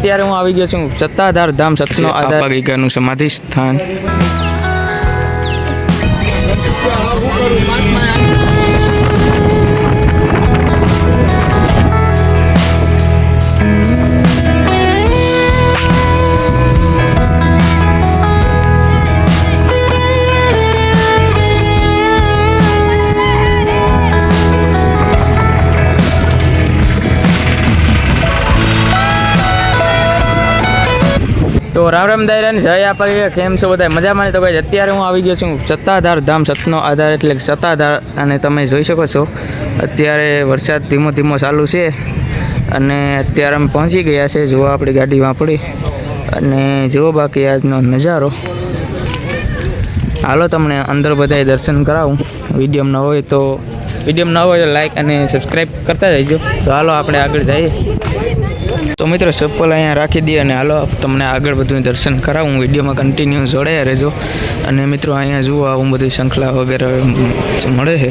અત્યારે હું આવી ગયો છું સત્તાધાર ધામ સતનો આધાર ગીગાનું સમાધિ સ્થાન. તો રામ રામ દાયરાની જય આપણે કેમ છો બધા મજામાં? તો ભાઈ અત્યારે હું આવી ગયો છું સત્તાધાર ધામ સતનો આધાર એટલે સત્તાધાર, અને તમે જોઈ શકો છો અત્યારે વરસાદ ધીમો ધીમો ચાલુ છે અને અત્યારે અમે પહોંચી ગયા છે. જુઓ આપણી ગાડી વાપરી અને જુઓ બાકી આજનો નજારો. હાલો તમને અંદર બધાય દર્શન કરાવું. વિડીયો ન હોય તો લાઈક અને સબસ્ક્રાઈબ કરતા જઈજો. તો હાલો આપણે આગળ જઈએ. તો મિત્રો ચપ્પલ અહીંયા રાખી દઈએ અને હાલો તમને આગળ બધું દર્શન કરાવું. વિડીયોમાં કન્ટિન્યુ જોડાયા રહેજો. અને મિત્રો અહીંયા જુઓ આવું બધું શંખલા વગેરે મળે છે.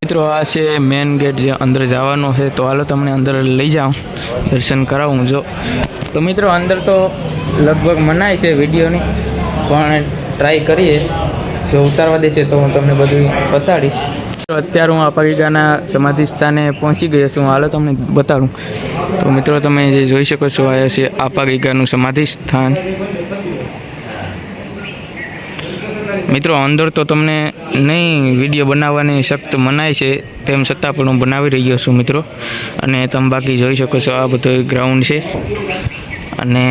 મિત્રો આ છે મેન ગેટ જે અંદર જવાનો છે. તો હાલો તમને અંદર લઈ જાઉં, દર્શન કરાવું. જો તો મિત્રો અંદર તો લગભગ મનાય છે વિડીયોની, પણ ટ્રાય કરીએ. જો ઉતારવા દેશે તો હું તમને બધું બતાડીશ. તો અત્યારે હું આપાગીગાના સમાધિ સ્થાને પહોંચી ગયો છું. હાલો તમને બતાડું. તો મિત્રો તમે જે જોઈ શકો છો આ છે આપાગીગાનું સમાધિ સ્થાન. મિત્રો અંદર તો તમને નહીં વિડીયો બનાવવાની સખ્ત મનાય છે, તેમ છતાં પણ હું બનાવી રહ્યો છું મિત્રો. અને તમે બાકી જોઈ શકો છો આ બધો ગ્રાઉન્ડ છે. અને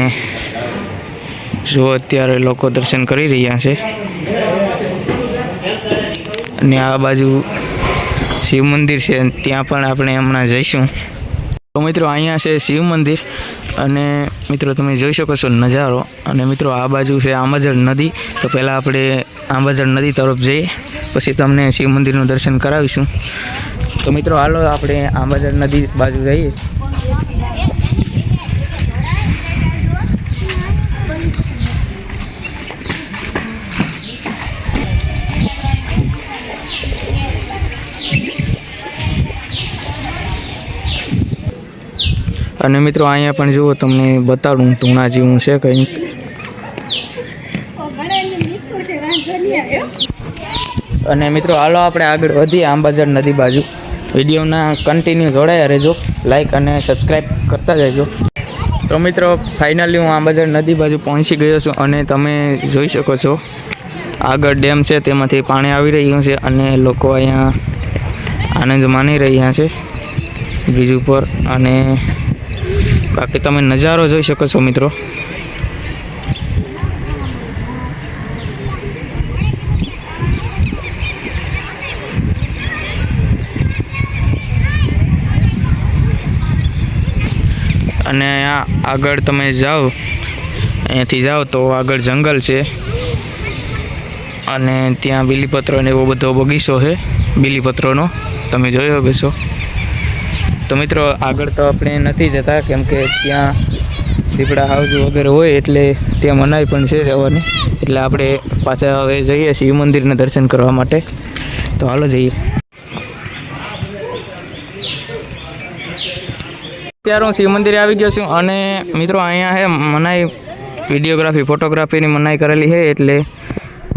જો અત્યારે લોકો દર્શન કરી રહ્યા છે. અને આ બાજુ શિવ મંદિર છે, ત્યાં પણ આપણે હમણાં જઈશું. તો મિત્રો અહીંયા છે શિવ મંદિર. અને મિત્રો તમે જોઈ શકો છો નજારો. અને મિત્રો આ બાજુ છે આંબાજળ નદી. તો પહેલાં આપણે આંબાજળ નદી તરફ જઈએ, પછી તમને શિવ મંદિરનું દર્શન કરાવીશું. તો મિત્રો હાલો આપણે આંબાજળ નદી બાજુ જઈએ. અને મિત્રો અહીંયા પણ જુઓ તમને બતાડું ધૂણા જેવું છે કંઈક. અને મિત્રો હાલો આપણે આગળ વધીએ આંબાજળ નદી બાજુ. વિડીયોના કન્ટિન્યુ જોડાયા રહેજો, લાઈક અને સબસ્ક્રાઈબ કરતા જજો. તો મિત્રો ફાઇનલી હું આંબાજળ નદી બાજુ પહોંચી ગયો છું. અને તમે જોઈ શકો છો આગળ ડેમ છે, તેમાંથી પાણી આવી રહ્યું છે અને લોકો અહીંયા આનંદ માણી રહ્યા છે બ્રિજ ઉપર. અને બાકી તમે નજારો જોઈ શકો છો મિત્રો. અને અહીંયા આગળ તમે જાઓ, અહીંયાથી જાઓ તો આગળ જંગલ છે. અને ત્યાં બીલીપત્રનો એવો બધો બગીચો છે બીલીપત્રનો, તમે જોયો બેસો. તો મિત્રો આગળ તો આપણે નથી જતા, કેમ કે ત્યાં દીપડા હાઉસ વગેરે હોય એટલે ત્યાં મનાઈ પણ છે જવાની. એટલે આપણે પાછા હવે જઈએ શિવ મંદિરના દર્શન કરવા માટે. તો હાલો જઈએ. અત્યારે હું શિવ મંદિરે આવી ગયો છું. અને મિત્રો અહીંયા છે મનાઈ વિડીયોગ્રાફી ફોટોગ્રાફીની મનાઈ કરેલી છે, એટલે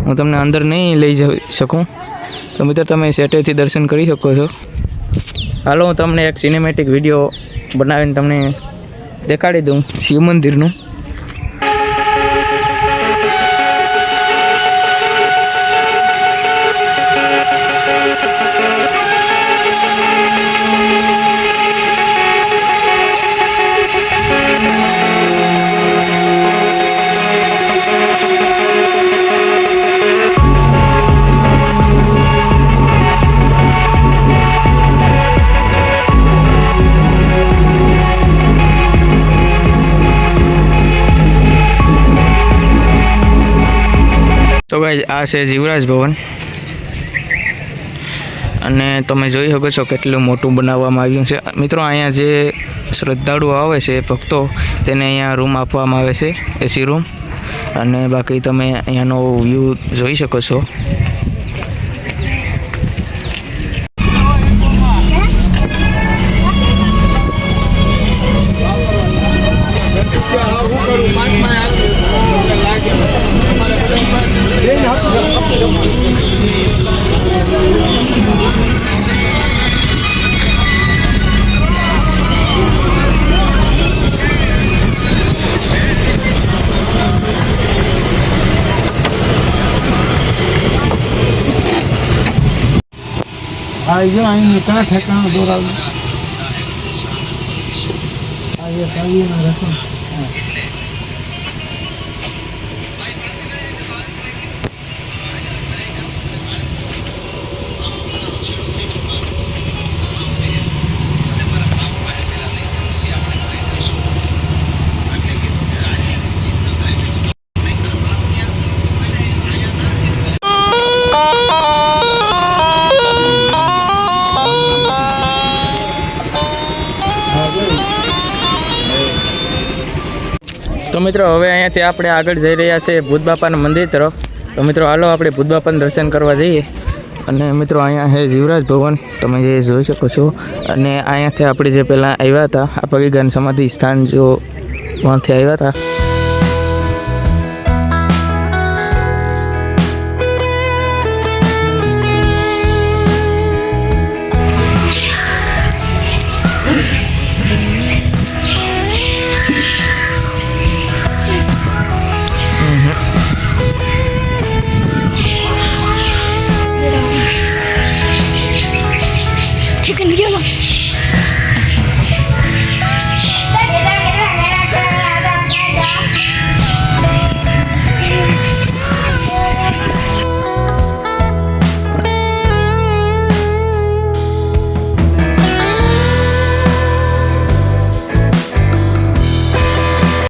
હું તમને અંદર નહીં લઈ જઈ શકું. તો મિત્રો તમે સેટેથી દર્શન કરી શકો છો. હાલો હું તમને એક સિનેમેટિક વિડીયો બનાવીને તમને દેખાડી દઉં શિવ મંદિરનું. તો ગાઈઝ આ છે જીવરાજ ભવન. અને તમે જોઈ શકો છો કેટલું મોટું બનાવવામાં આવ્યું છે. મિત્રો અહીંયા જે શ્રદ્ધાળુઓ આવે છે ભક્તો તેને અહીંયા રૂમ આપવામાં આવે છે, એસી રૂમ. અને બાકી તમે અહીંયાનો વ્યૂ જોઈ શકો છો. જો અહીં ક્યાં ઠેકાણું દોરાવ્યું રસમ. તો મિત્રો હવે અહીંયાથી આપણે આગળ જઈ રહ્યા છીએ ભૂત બાપાના મંદિર તરફ. તો મિત્રો હાલો આપણે ભૂત બાપાના દર્શન કરવા જઈએ. અને મિત્રો અહીંયા છે જીવરાજ ભવન, તમે જે જોઈ શકો છો. અને અહીંયાથી આપણે જે પહેલાં આવ્યા હતા આ પગીગાન સમાધિ સ્થાન, જો ત્યાંથી આવ્યા હતા